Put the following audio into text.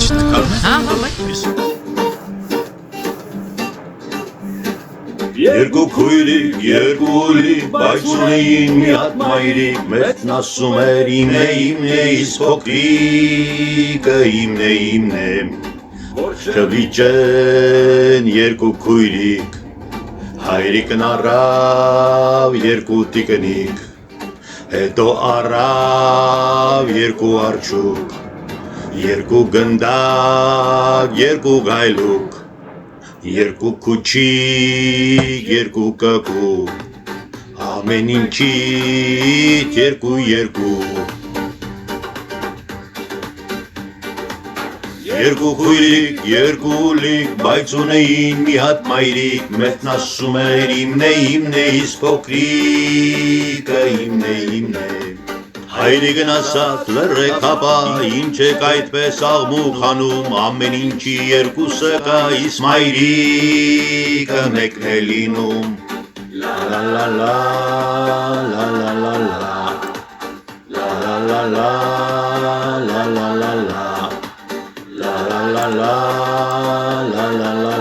Ինչ նկարն է։ Հա, Երկու քույրիկ, երկու ուլիկ, բայց ունեին մի հատ մայրիկ, մերն ասում էր իմն է, իսկ փոքրիկը իմն է, որ չվիճեն երկու քույրիկ, հայրիկն առավ երկու տիկնիկ, հետո առավ երկու արջուկ, երկու գնդակ, երկու գայլուկ, երկու քուչիկ, երկու կկուկ, ամեն ինչից երկու Երկու քույրիկ, երկու ուլիկ, բայց ունեին մի հատ մայրիկ, մերն ասում էր իմն է, իսկ փոքրիկը իմն է, Հայրիկն ասաց լռեք հապա, ինչ եք այդպես աղմուկ հանում, ամեն ինչի երկուսը կա, իսկ մայրիկը մեկն է լինում, Լա լա լա լա, լա լա լա լա, Լա լա լա լա, լա լա լա լա, Լա լա լա լա, լա լա լա